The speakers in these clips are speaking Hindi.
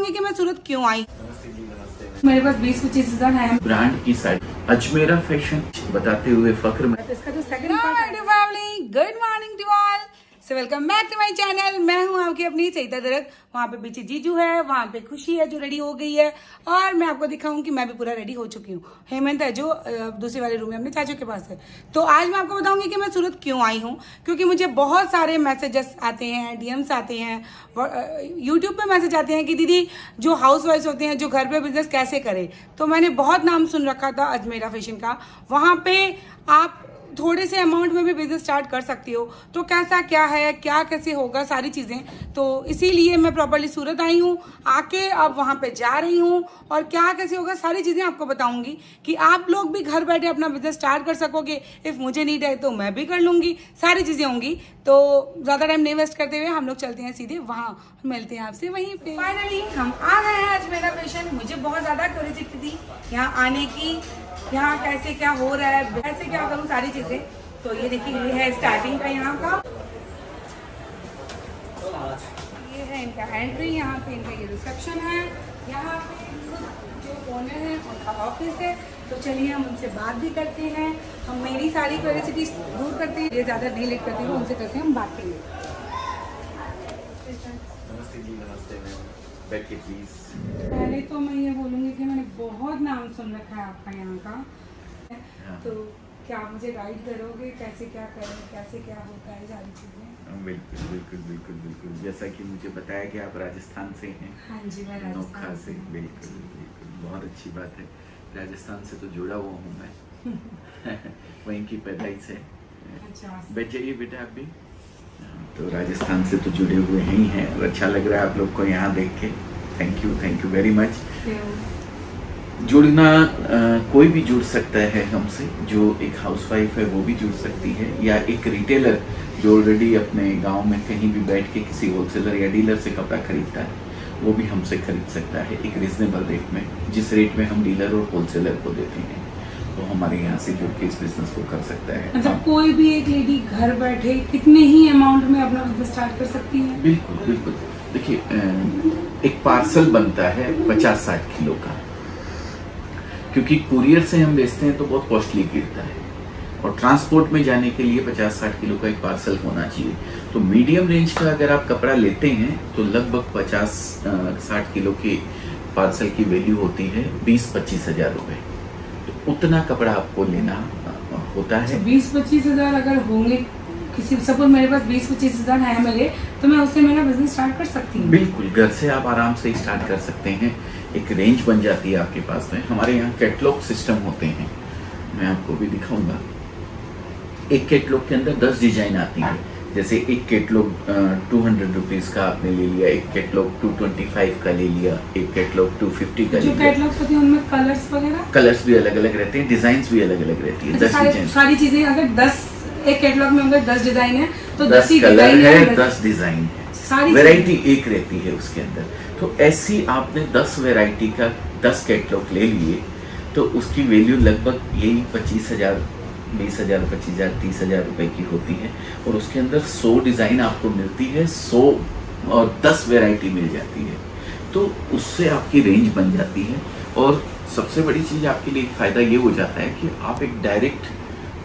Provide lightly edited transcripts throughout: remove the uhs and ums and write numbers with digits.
बताऊंगी कि मैं सूरत क्यों आई। मेरे पास 20-25 हज़ार है। ब्रांड की साइड अजमेरा फैशन बताते हुए फख्र में इसका जो सेकंड पार्ट है। Family good morning to all, so welcome back to my channel. मैं हूं आपकी अपनी सईदा दरक। वहां पे पीछे जीजू है, वहां पे खुशी है जो रेडी हो गई है, और मैं आपको दिखाऊं कि मैं भी पूरा रेडी हो चुकी हूँ। हेमंत है जो दूसरे वाले रूम में अपने चाचू के पास है। तो आज मैं आपको बताऊंगी कि मैं सूरत क्यों आई हूँ, क्योंकि मुझे बहुत सारे मैसेजेस आते हैं, डीएम्स आते हैं, यूट्यूब पे मैसेज आते हैं कि दीदी जो हाउस वाइफ होते हैं जो घर पे बिजनेस कैसे करें। तो मैंने बहुत नाम सुन रखा था अजमेरा फैशन का, वहां पे आप थोड़े से अमाउंट में भी बिजनेस स्टार्ट कर सकती हो। तो कैसा क्या है, क्या कैसे होगा, सारी चीजें, तो इसीलिए मैं प्रॉपर्ली सूरत आई हूँ। आके अब वहां पे जा रही हूँ और क्या कैसे होगा सारी चीजें आपको बताऊंगी कि आप लोग भी घर बैठे अपना बिजनेस स्टार्ट कर सकोगे। इफ मुझे नीड है तो मैं भी कर लूंगी, सारी चीजें होंगी। तो ज्यादा टाइम नहीं वेस्ट करते हुए हम लोग चलते हैं सीधे वहां, मिलते हैं आपसे वहीं पे। फाइनली हम आ गए हैं अजमेरा फैशन। मुझे बहुत ज्यादा क्यूरियोसिटी थी यहाँ आने की, यहाँ कैसे क्या हो रहा है, कैसे क्या करूँ, सारी चीजें। तो ये देखिए, ये है स्टार्टिंग का यहाँ का, ये है इनका एंट्री, यहाँ पे इनका ये रिसेप्शन है, यहाँ पे जो ओनर है उनका ऑफिस है। तो चलिए हम उनसे बात भी करते हैं, हम मेरी सारी क्यूरियोसिटी दूर करते हैं। ये ज्यादा नहीं लेट करते हैं, उनसे करते हैं हम बात के लिए। नमस्ते जी, नमस्ते मैम, बैठिए प्लीज। पहले तो मैं ये बोलूँगी कि मैंने बहुत नाम सुन रखा है आपका यहाँ का, तो क्या आप मुझे गाइड करोगे कैसे क्या करें, कैसे क्या होता है सारी चीज़ें? बिल्कुल बिल्कुल बिल्कुल बिल्कुल, जैसा कि मुझे बताया कि आप राजस्थान से हैं। हाँ जी, मैं नोखा से। बिल्कुल बिल्कुल, बहुत अच्छी बात है। राजस्थान से तो जुड़ा हुआ हूँ मैं वहीं की पैदाइश है। अच्छा, बैठ जाइए बेटा आप भी। तो राजस्थान से तो जुड़े हुए ही हैं और अच्छा लग रहा है आप लोग को यहाँ देख के। Thank you very much. जुड़ना कोई भी जुड़ सकता है हमसे, जो एक हाउसवाइफ है वो भी जुड़ सकती है, या एक रिटेलर जो ऑलरेडी अपने गांव में कहीं भी बैठ के किसी होलसेलर या डीलर से कपड़ा खरीदता है वो भी हमसे खरीद सकता है एक रिजनेबल रेट में, जिस रेट में हम डीलर और होलसेलर को देते हैं। तो हमारे यहाँ से जुड़ के इस बिजनेस को कर सकता है। मतलब कोई भी एक लेडी घर बैठे कितने ही अमाउंट में अपना बिजनेस स्टार्ट कर सकती है? बिल्कुल बिल्कुल। देखिए, एक पार्सल बनता है 50-60 किलो का, क्योंकि कुरियर से हम बेचते हैं तो बहुत कॉस्टली गिरता है, और ट्रांसपोर्ट में जाने के लिए 50-60 किलो का एक पार्सल होना चाहिए। तो मीडियम रेंज का अगर आप कपड़ा लेते हैं तो लगभग 50-60 किलो के पार्सल की वैल्यू होती है 20-25 हजार रुपए। तो उतना कपड़ा आपको लेना होता है। 20-25 हजार अगर होंगे, किसी सपोज मेरे पास 20-25 हजार है मेरे, तो मैं उससे मेरा बिजनेस स्टार्ट कर सकती हूँ। बिल्कुल, घर से आप आराम से स्टार्ट कर सकते हैं। एक रेंज बन जाती है आपके पास में। हमारे यहाँ कैटलॉग सिस्टम होते हैं, मैं आपको भी दिखाऊंगा। एक कैटलॉग के अंदर 10 डिजाइन आती है। जैसे एक कैटलॉग 200 रुपीज का आपने ले लिया, एक कैटलॉग 225 का ले लिया, एक कैटलॉग 250 का ले लिया। जो कैटलॉग्स होते हैं उनमें कलर्स वगैरह, कलर्स भी अलग अलग रहते हैं, डिजाइन भी अलग अलग रहती है। 10 डिजाइन, सारी चीजें अगर 10 एक कैटलॉग में अगर 10 डिजाइन है तो 10 कलर है, 10 डिजाइन है, सारी वेराइटी एक रहती है उसके अंदर। तो ऐसी आपने 10 वेराइटी का 10 कैटलॉग ले लिए तो उसकी वैल्यू लगभग यही 25,000, 20,000, 25,000, 30,000 रुपए की होती है। और उसके अंदर 100 डिजाइन आपको मिलती है, 100 और 10 वेराइटी मिल जाती है। तो उससे आपकी रेंज बन जाती है। और सबसे बड़ी चीज आपके लिए फायदा ये हो जाता है कि आप एक डायरेक्ट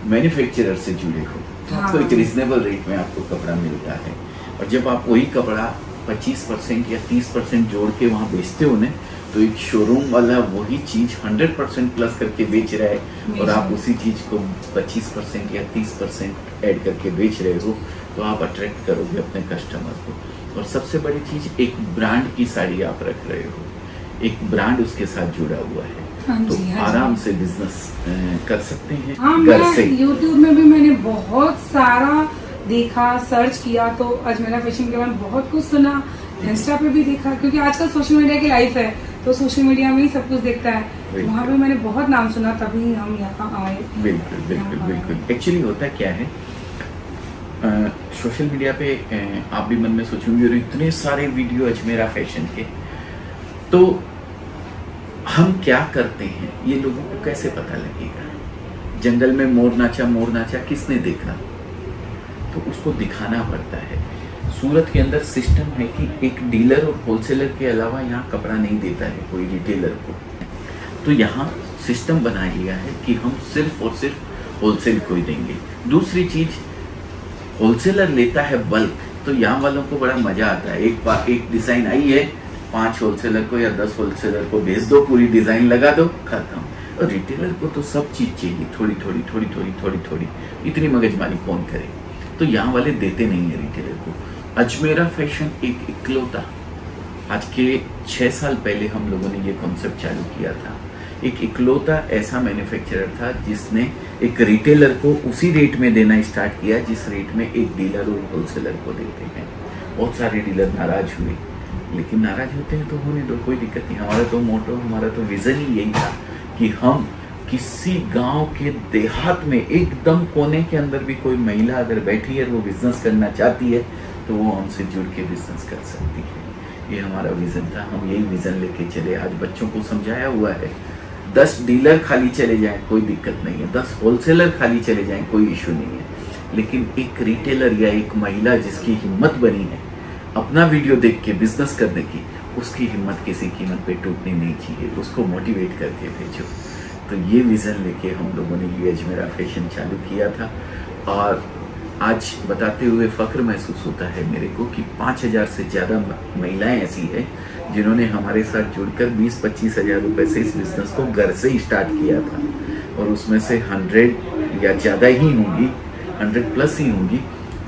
मैन्युफैक्चरर से जुड़े हो, तो आपको एक रिजनेबल रेट में आपको कपड़ा मिलता है। और जब आप वही कपड़ा 25% या 30% जोड़ के वहाँ बेचते हो ना, तो एक शोरूम वाला वही चीज 100% प्लस करके बेच रहा है और आप उसी चीज को 25% या 30% ऐड करके बेच रहे हो, तो आप अट्रैक्ट करोगे अपने कस्टमर को। और सबसे बड़ी चीज, एक ब्रांड की साड़ी आप रख रहे हो, एक ब्रांड उसके साथ जुड़ा हुआ है। तो आराम से बिजनेस कर सकते हैं। घर से यूट्यूब में भी मैंने बहुत सारा देखा, सर्च किया, तो अजमेरा फैशन के बारे में बहुत कुछ सुना, इंस्टा पे भी देखा, क्योंकि आजकल सोशल मीडिया की लाइफ है तो सोशल मीडिया में ही सब कुछ देखता है। वहाँ पे मैंने बहुत नाम सुना, तभी हम यहाँ आए। बिल्कुल बिल्कुल बिल्कुल। एक्चुअली होता क्या है, सोशल मीडिया पे आप भी मन में सोचेंगे इतने सारे वीडियो अजमेरा फैशन के, तो हम क्या करते हैं ये लोगों को कैसे पता लगेगा? जंगल में मोर नाचा किसने देखा? तो उसको दिखाना पड़ता है। सूरत के अंदर सिस्टम है कि एक डीलर और होलसेलर के अलावा यहाँ कपड़ा नहीं देता है कोई रिटेलर को। तो यहाँ सिस्टम बना लिया है कि हम सिर्फ और सिर्फ होलसेल को ही देंगे। दूसरी चीज, होलसेलर लेता है बल्क, तो यहाँ वालों को बड़ा मजा आता है। एक डिजाइन आई है, 5 होलसेलर को या 10 होलसेलर को भेज दो, पूरी डिजाइन लगा दो, खत्म। और रिटेलर को तो सब चीज चाहिए, थोड़ी थोड़ी थोड़ी थोड़ी थोड़ी थोड़ी, इतनी मगजमारी कौन करे। तो यहाँ वाले देते नहीं है रिटेलर को। अजमेरा फैशन एक इकलौता, आज के 6 साल पहले हम लोगों ने ये कॉन्सेप्ट चालू किया था। एक इकलौता ऐसा मैन्युफैक्चरर था जिसने एक रिटेलर को उसी रेट में देना स्टार्ट किया जिस रेट में एक डीलर और होलसेलर को देते हैं। बहुत सारे डीलर नाराज हुए, लेकिन नाराज होते हैं तो होने दो, कोई दिक्कत नहीं। हमारा तो मोटो, हमारा तो विजन ही यही था कि हम किसी गांव के देहात में एकदम कोने के अंदर भी कोई महिला अगर बैठी है, वो बिजनेस करना चाहती है, तो वो हमसे जुड़ के बिजनेस कर सकती है। ये हमारा विजन था, हम यही विजन लेके चले। आज बच्चों को समझाया हुआ है, 10 डीलर खाली चले जाएं कोई दिक्कत नहीं है, 10 होलसेलर खाली चले जाएं कोई इशू नहीं है, लेकिन एक रिटेलर या एक महिला जिसकी हिम्मत बनी है अपना वीडियो देख के बिजनेस करने की, उसकी हिम्मत किसी कीमत पे टूटनी नहीं चाहिए, उसको मोटिवेट करके भेजो। तो ये विजन लेके हम लोगों ने ये अजमेरा फैशन चालू किया था। और आज बताते हुए फख्र महसूस होता है मेरे को कि 5000 से ज़्यादा महिलाएं ऐसी है जिन्होंने हमारे साथ जुड़कर 20-25 हज़ार रुपए से इस बिजनेस को घर से ही स्टार्ट किया था। और उसमें से 100 या ज़्यादा ही होंगी, 100+ ही होंगी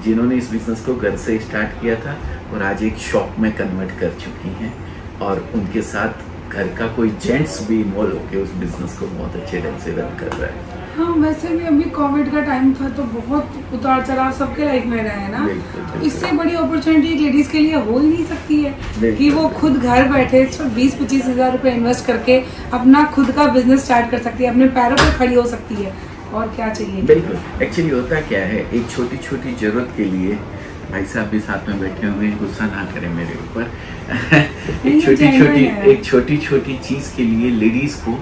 जिन्होंने इस बिजनेस को घर से स्टार्ट किया था और आज एक शॉप में कन्वर्ट कर चुकी हैं। और उनके साथ घर का कोई जेंट्स भी इन्वॉल्व होकर उस बिजनेस को बहुत अच्छे ढंग से रन कर रहा है। हाँ, वैसे भी अभी कोविड का टाइम था तो बहुत उतार चढ़ाव सबके लाइफ में रहे हैं ना। इससे बड़ी अपॉर्चुनिटी एक लेडीज के लिए हो ही नहीं सकती है कि वो खुद घर बैठे सिर्फ 20-25 हज़ार रुपए इन्वेस्ट करके अपना खुद का बिजनेस स्टार्ट कर सकती है, अपने पैरों पर खड़ी हो सकती है। और क्या चाहिए। बिल्कुल। एक्चुअली होता क्या है, एक छोटी छोटी जरूरत के लिए, भाई साहब भी साथ में बैठे हुए हैं, गुस्सा ना करें मेरे ऊपर एक छोटी छोटी चीज के लिए लेडीज को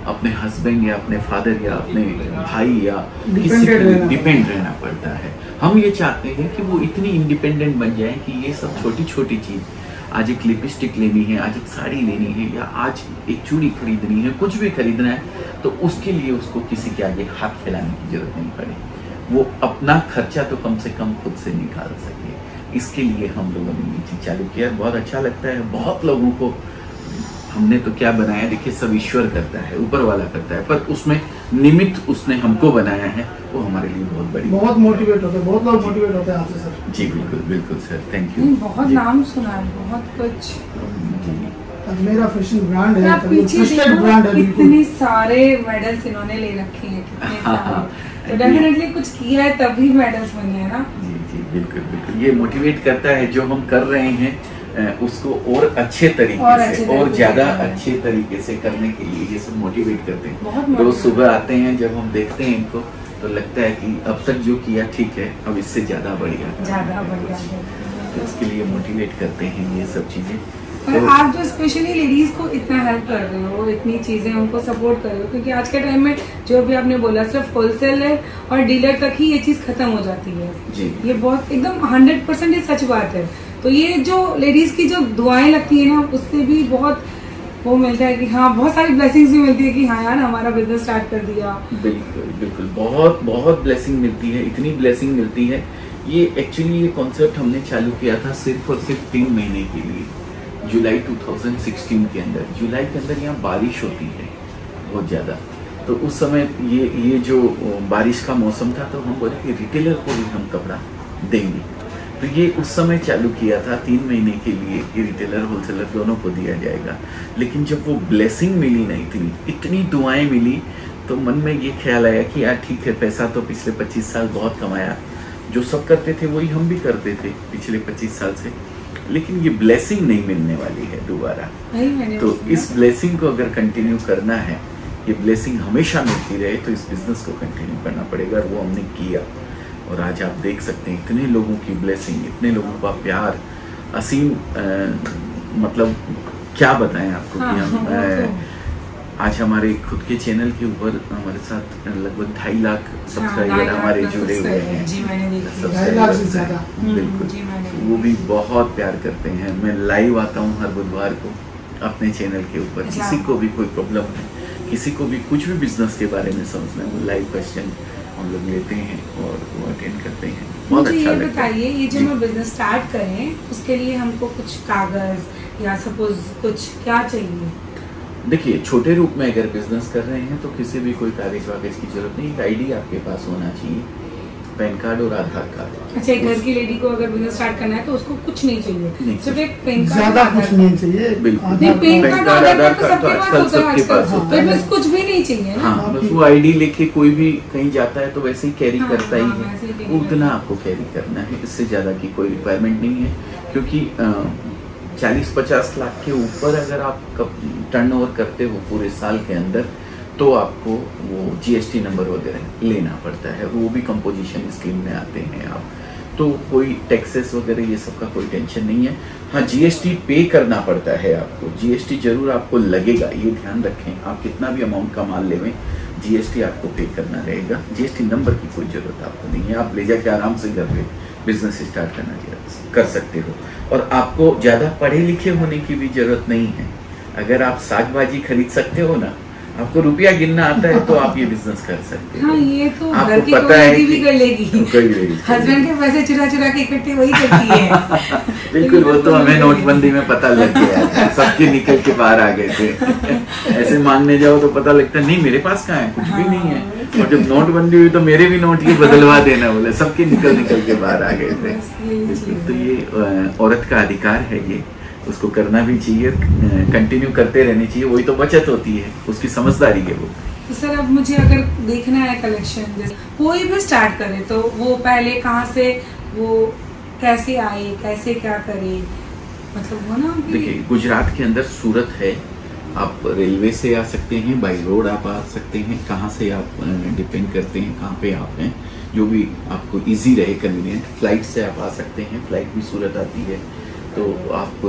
अपने हस्बैंड या अपने फादर या अपने भाई या किसी पर डिपेंड रहना पड़ता है। हम ये चाहते हैं कि वो इतनी इंडिपेंडेंट बन जाए कि ये सब छोटी छोटी चीज, आज एक लिपस्टिक लेनी है, आज एक साड़ी लेनी है, या आज एक चूड़ी खरीदनी है, कुछ भी खरीदना है, तो उसके लिए उसको किसी के आगे हाथ फैलाने की जरूरत नहीं पड़े। वो अपना खर्चा तो कम से कम खुद से निकाल सके। इसके लिए हम लोगों ने ये चीज चालू किया। बहुत अच्छा लगता है। बहुत लोगों को हमने तो क्या बनाया, देखिए सब ईश्वर करता है, ऊपर वाला करता है, पर उसमें निमित्त उसने हमको बनाया है, वो हमारे लिए बहुत बड़ी, बहुत मोटिवेट होते हैं, बहुत लोग मोटिवेट होते हैं आपसे सर। जी बिल्कुल बिल्कुल सर, थैंक यू। बहुत नाम सुना है, बहुत कुछ। अजमेरा फैशन ब्रांड है, पीछे ब्रांड है, इतने सारे मेडल्स इन्होंने ले रखे हैं, कितने सारे, तो डेफिनेटली कुछ किया है तभी मेडल्स बने हैं ना। जी जी बिल्कुल बिल्कुल। ये मोटिवेट करता है जो हम कर रहे हैं उसको और अच्छे तरीके से और ज्यादा अच्छे तरीके से करने के लिए ये सब मोटिवेट करते हैं। रोज सुबह आते हैं, जब हम देखते हैं इनको तो लगता है कि अब तक जो किया ठीक है, अब इससे ज्यादा बढ़िया तो इसके लिए मोटिवेट करते हैं ये सब चीजें। और आप जो स्पेशली लेडीज को इतना हेल्प कर रहे हो, इतनी चीजें उनको सपोर्ट कर रहे हो, क्योंकि आज के टाइम में जो भी आपने बोला सिर्फ होलसेलर और डीलर तक ही ये चीज खत्म हो जाती है जी। ये बहुत एकदम 100% ये सच बात है। तो ये जो लेडीज की जो दुआएं लगती है ना, उससे भी बहुत वो मिलता है कि हाँ, बहुत सारी ब्लेसिंग्स भी मिलती है कि हाँ यार हमारा बिजनेस स्टार्ट कर दिया। बिल्कुल बिल्कुल, बहुत बहुत ब्लेसिंग मिलती है, इतनी ब्लेसिंग मिलती है। ये एक्चुअली ये कॉन्सेप्ट हमने चालू किया था सिर्फ और सिर्फ 3 महीने के लिए, जुलाई 2016 के अंदर। जुलाई के अंदर यहाँ बारिश होती है बहुत ज़्यादा, तो उस समय ये जो बारिश का मौसम था, तो हम बोले कि रिटेलर को भी हम कपड़ा देंगे। तो ये उस समय चालू किया था 3 महीने के लिए कि रिटेलर होलसेलर दोनों को दिया जाएगा। लेकिन जब वो ब्लेसिंग मिली ना, इतनी दुआएं मिली, तो मन में ये ख्याल आया कि यार ठीक है, पैसा तो पिछले 25 साल बहुत कमाया, जो सब करते थे वही हम भी करते थे पिछले 25 साल से, लेकिन ये ब्लेसिंग नहीं मिलने वाली है दोबारा। तो इस ब्लेसिंग को अगर कंटिन्यू करना है, ये ब्लेसिंग हमेशा मिलती रहे, तो इस बिजनेस को कंटिन्यू करना पड़ेगा। और वो हमने किया, और आज आप देख सकते हैं इतने लोगों की ब्लेसिंग, इतने लोगों का प्यार, असीम, मतलब क्या बताएं आपको कि हम आज हमारे खुद के चैनल के ऊपर हमारे साथ लगभग 2.5 लाख सब्सक्राइबर हमारे जुड़े हुए हैं। जी मैंने देखा 2.5 लाख से ज्यादा। बिल्कुल, वो भी बहुत प्यार करते हैं। मैं लाइव आता हूँ हर बुधवार को अपने चैनल के ऊपर। किसी को भी कोई प्रॉब्लम है, किसी को भी कुछ भी बिजनेस के बारे में समझना है, वो लाइव क्वेश्चन हम लोग लेते हैं और वो अटेंड करते हैं। बहुत अच्छा लगता है। बताइए, ये जब हम बिजनेस स्टार्ट करें उसके लिए हमको कुछ कागज या सपोज कुछ क्या चाहिए? देखिए, छोटे रूप में अगर बिजनेस कर रहे हैं तो किसी भी कोई कागज वागज की जरूरत नहीं। एक आईडी आपके पास होना चाहिए, पैन कार्ड और आधार कार्ड। अच्छा, एक घर की लेडी को अगर बिजनेस स्टार्ट करना है तो उसको कुछ नहीं चाहिए, सिर्फ एक पैन कार्ड, ज्यादा कुछ नहीं चाहिए। बिल्कुल, पैन कार्ड आधार कार्ड तो सबके पास होता है, बस कुछ भी नहीं चाहिए ना। हाँ, बस वो आईडी लेके कोई भी कहीं जाता है तो वैसे ही कैरी करता ही है, उतना आपको कैरी करना है। इससे ज्यादा की कोई रिक्वायरमेंट नहीं है, क्योंकि 40-50 लाख के ऊपर अगर आप टर्नओवर करते हो पूरे साल के अंदर तो आपको वो जीएसटी नंबर वगैरह लेना पड़ता है। वो भी कंपोजिशन स्कीम में आते हैं आप, तो कोई टैक्सेस वगैरह ये सब का कोई टेंशन नहीं है। हाँ, जीएसटी पे करना पड़ता है आपको, जीएसटी जरूर आपको लगेगा, ये ध्यान रखें। आप कितना भी अमाउंट का माल लेवें, जीएसटी आपको पे करना रहेगा। जीएसटी नंबर की कोई जरूरत आपको नहीं है, आप ले जाके आराम से घर पे बिजनेस स्टार्ट कर सकते हो। और आपको ज्यादा पढ़े लिखे होने की भी जरूरत नहीं है। अगर आप साग भाजी खरीद सकते हो ना, आपको रुपया गिनना आता है तो आप ये बिजनेस कर सकते हो। हाँ, ये तो आपको पता है कि भी कर लेगी, हस्बैंड के पैसे चुरा के इकट्ठे वही करती है। बिल्कुल, वो तो हमें नोटबंदी में पता लग गया था, सबके निकल के बाहर आ गए थे। ऐसे मांगने जाओ तो पता लगता नहीं मेरे पास कहाँ है, कुछ भी नहीं है। और जब नोटबंदी हुई तो मेरे भी नोट ये बदलवा देना बोले, सबके निकल के बाहर आ गए थे। तो ये औरत का अधिकार है, ये उसको करना भी चाहिए, कंटिन्यू करते रहनी चाहिए। वही तो बचत होती है, उसकी समझदारी है वो। तो सर, अब मुझे अगर देखना है कलेक्शन, जैसे कोई भी स्टार्ट करे तो वो पहले कहाँ से, वो कैसे आए, कैसे क्या करे, मतलब वो ना। देखिए, गुजरात के अंदर सूरत है, आप रेलवे से आ सकते हैं, बाई रोड आप आ सकते हैं। कहाँ से आप डिपेंड करते हैं कहाँ पे आप हैं, जो भी आपको इजी रहे, कन्वीनियंट। फ्लाइट से आप आ सकते हैं, फ्लाइट भी सूरत आती है। तो आप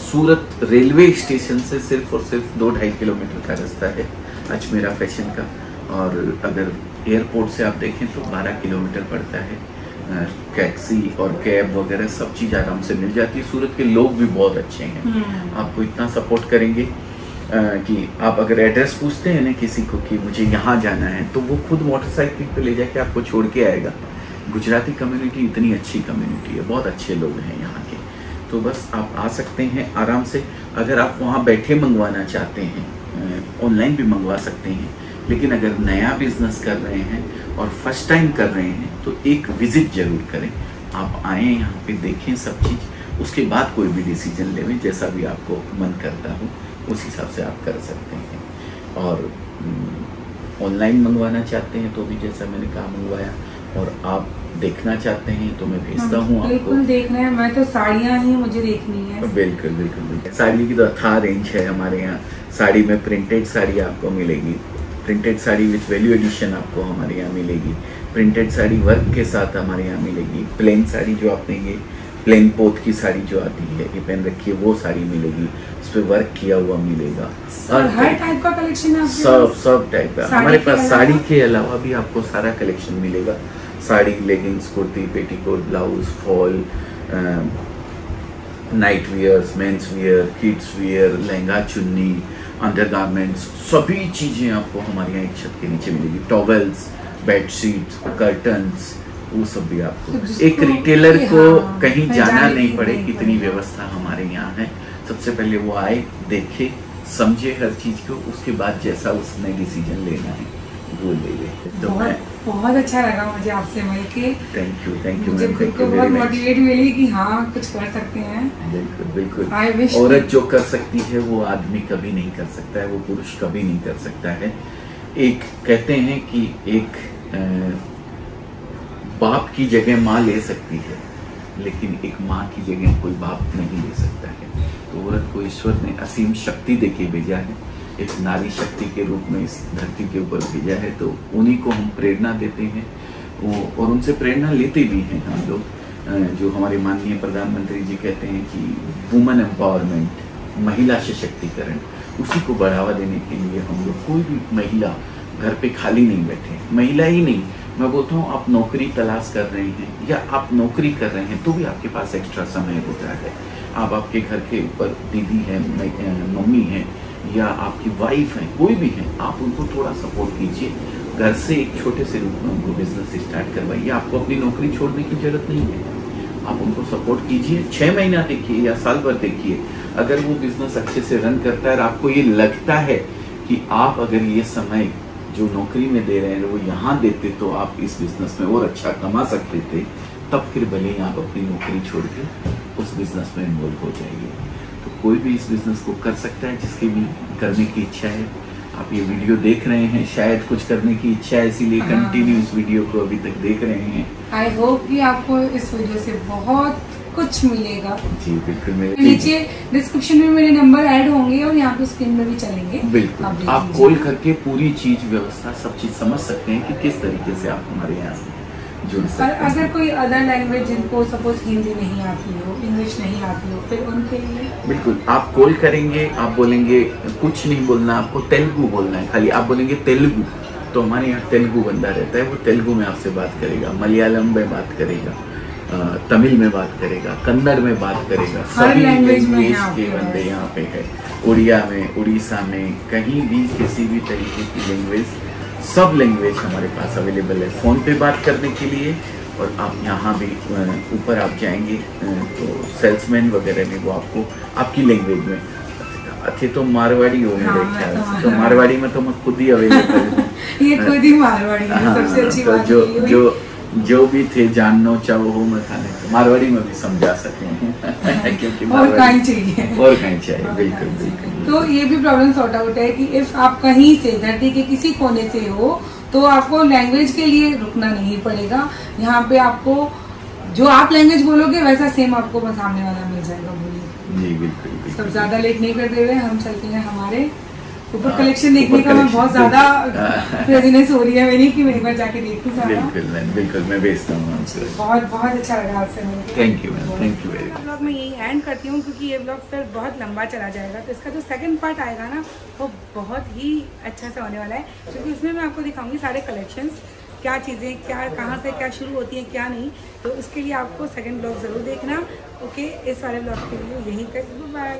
सूरत रेलवे स्टेशन से सिर्फ और सिर्फ 2-2.5 किलोमीटर का रास्ता है अजमेरा फैशन का। और अगर एयरपोर्ट से आप देखें तो 12 किलोमीटर पड़ता है। टैक्सी और कैब वगैरह सब चीज़ आराम से मिल जाती है। सूरत के लोग भी बहुत अच्छे हैं, आपको इतना सपोर्ट करेंगे कि आप अगर एड्रेस पूछते हैं ना किसी को कि मुझे यहाँ जाना है, तो वो खुद मोटरसाइकिल पे ले जाके आपको छोड़ के आएगा। गुजराती कम्युनिटी इतनी अच्छी कम्युनिटी है, बहुत अच्छे लोग हैं यहाँ के। तो बस आप आ सकते हैं आराम से। अगर आप वहाँ बैठे मंगवाना चाहते हैं, ऑनलाइन भी मंगवा सकते हैं। लेकिन अगर नया बिजनेस कर रहे हैं और फर्स्ट टाइम कर रहे हैं तो एक विजिट जरूर करें। आप आए यहाँ पे, देखें सब चीज़, उसके बाद कोई भी डिसीजन लेवें। जैसा भी आपको मन करता हो उस हिसाब से आप कर सकते हैं। और ऑनलाइन मंगवाना चाहते हैं तो भी जैसा मैंने कहा मंगवाया, और आप देखना चाहते हैं तो मैं भेजता हूँ आपको। बिल्कुल देखना है, मैं तो साड़ियाँ ही मुझे देखनी है। बिल्कुल बिल्कुल बिल्कुल। साड़ी की तो अथाह रेंज है हमारे यहाँ। साड़ी में प्रिंटेड साड़ी आपको मिलेगी, printed sari with value addition आपको हमारे यहाँ मिलेगी। प्रिंटेड साड़ी वर्क के साथ हमारे यहाँ मिलेगी। प्लेन साड़ी जो आपने ये प्लेन पोत की साड़ी जो आती है ये पहन रखी है, वो साड़ी मिलेगी, उस पर वर्क किया हुआ मिलेगा। हर टाइप का कलेक्शन है, सब टाइप का हमारे पास। साड़ी के अलावा भी आपको सारा कलेक्शन मिलेगा। Sari, leggings, kurti, petticoat, blouse, fall, night wears, mens wear, kids wear, lehenga, chunni, undergarments, सभी चीजें आपको हमारे यहाँ एक छत के नीचे मिलेगी। टॉवेल्स, बेडशीट, कर्टन्स, वो सब भी आपको। एक रिटेलर को कहीं जाना नहीं पड़े, इतनी व्यवस्था हमारे यहाँ है। सबसे पहले वो आए, देखे, समझे हर चीज को, उसके बाद जैसा उसने डिसीजन लेना है वो ले ले। तो बहुत अच्छा लगा मुझे आपसे मिलके। Thank you. मुझे खुद को बहुत मोटिवेट मिली कि हाँ कुछ कर सकते हैं। बिल्कुल बिल्कुल। औरत जो कर सकती है वो आदमी कभी नहीं कर सकता है, वो पुरुष कभी नहीं कर सकता है। एक कहते हैं कि एक बाप की जगह माँ ले सकती है, लेकिन एक माँ की जगह कोई बाप नहीं ले सकता है। तो औरत को ईश्वर ने असीम शक्ति देके भेजा है, एक नारी शक्ति के रूप में इस धरती के ऊपर भेजा है। तो उन्हीं को हम प्रेरणा देते हैं और उनसे प्रेरणा लेते भी हैं हम लोग। जो हमारे माननीय प्रधानमंत्री जी कहते हैं कि वुमेन एम्पावरमेंट, महिला सशक्तिकरण, उसी को बढ़ावा देने के लिए हम लोग कोई भी महिला घर पे खाली नहीं बैठे, महिला ही नहीं, मैं बोलता हूँ आप नौकरी तलाश कर रहे हैं या आप नौकरी कर रहे हैं तो भी आपके पास एक्स्ट्रा समय होता है। आप आपके घर के ऊपर दीदी है, मम्मी है या आपकी वाइफ है, कोई भी है, आप उनको थोड़ा सपोर्ट कीजिए। घर से एक छोटे से रूप में उनको बिजनेस स्टार्ट करवाइए। आपको अपनी नौकरी छोड़ने की जरूरत नहीं है, आप उनको सपोर्ट कीजिए। 6 महीना देखिए या साल भर देखिए, अगर वो बिजनेस अच्छे से रन करता है और आपको ये लगता है कि आप अगर ये समय जो नौकरी में दे रहे हैं वो यहाँ देते तो आप इस बिजनेस में और अच्छा कमा सकते थे, तब फिर भले ही आप अपनी नौकरी छोड़ के उस बिजनेस में इन्वॉल्व हो जाइए। तो कोई भी इस बिजनेस को कर सकता है जिसकी भी करने की इच्छा है। आप ये वीडियो देख रहे हैं, शायद कुछ करने की इच्छा है, इसीलिए कंटिन्यू इस वीडियो को अभी तक देख रहे हैं। आई होप कि आपको इस वीडियो से बहुत कुछ मिलेगा। जी बिल्कुल, मेरे नीचे डिस्क्रिप्शन में मेरे नंबर ऐड होंगे और यहाँ पे स्क्रीन में भी चलेंगे। बिल्कुल, आप कॉल करके पूरी चीज व्यवस्था सब चीज समझ सकते हैं कि किस तरीके से आप हमारे यहाँ से जुड़ सकते हैं। अगर कोई अदर लैंग्वेज जिनको सपोज हिंदी नहीं आती हो, इंग्लिश नहीं आती हो, फिर उनके लिए बिल्कुल आप कॉल करेंगे, आप बोलेंगे कुछ नहीं बोलना, आपको तेलुगु बोलना है, खाली आप बोलेंगे तेलुगु, तो हमारे यहाँ तेलुगु बंदा रहता है, वो तेलुगु में आपसे बात करेगा, मलयालम में बात करेगा, तमिल में बात करेगा, कन्नड़ में बात करेगा, सभी लैंग्वेज के बंदे यहाँ पे है। उड़िया में, उड़ीसा में, कहीं भी किसी भी तरीके की लैंग्वेज, सब लैंग्वेज हमारे पास अवेलेबल है फोन पे बात करने के लिए। और आप यहाँ भी ऊपर आप जाएंगे तो सेल्समैन वगैरह में वो आपको आपकी लैंग्वेज में, अच्छे तो मारवाड़ी हो मेरे ख्याल से, तो मारवाड़ी में तो मैं खुद ही अवेलेबल हूँ। ये खुद ही मारवाड़ी है, सबसे अच्छी बात तो जो भी थे जाननो चाहो हो मैं खाने मारवाड़ी में भी समझा सके क्योंकि और कहीं चाहिए, बिल्कुल बिल्कुल। तो ये भी प्रॉब्लम सॉर्ट आउट है कि इफ आप कहीं से धरती के किसी कोने से हो तो आपको लैंग्वेज के लिए रुकना नहीं पड़ेगा। यहाँ पे आपको जो आप लैंग्वेज बोलोगे वैसा सेम आपको सामने वाला मिल जाएगा। बोलिए जी बिल्कुल। सब ज्यादा लेट नहीं करते हुए हम चलते हैं हमारे ऊपर। कलेक्शन देखने का मैं बहुत ज्यादा रेजिनेस हो रही है मेरी कि मैं एक बार जाके देखूं सारा। बिल्कुल मैं भेजता हूँ। बहुत अच्छा लगा आपसे मिलकर। Thank you ma'am, thank you very much. Blog मैं यही एंड करती हूँ क्योंकि ये ब्लॉग फिर बहुत लंबा चला जाएगा, तो इसका जो सेकंड पार्ट आएगा ना वो बहुत ही अच्छा से होने वाला है, क्योंकि उसमें मैं आपको दिखाऊंगी सारे कलेक्शंस, क्या चीज़ें क्या कहाँ से क्या शुरू होती हैं क्या नहीं। तो उसके लिए आपको सेकंड ब्लॉग ज़रूर देखना। ओके, इस वाले ब्लॉग के लिए यहीं तक, बाय।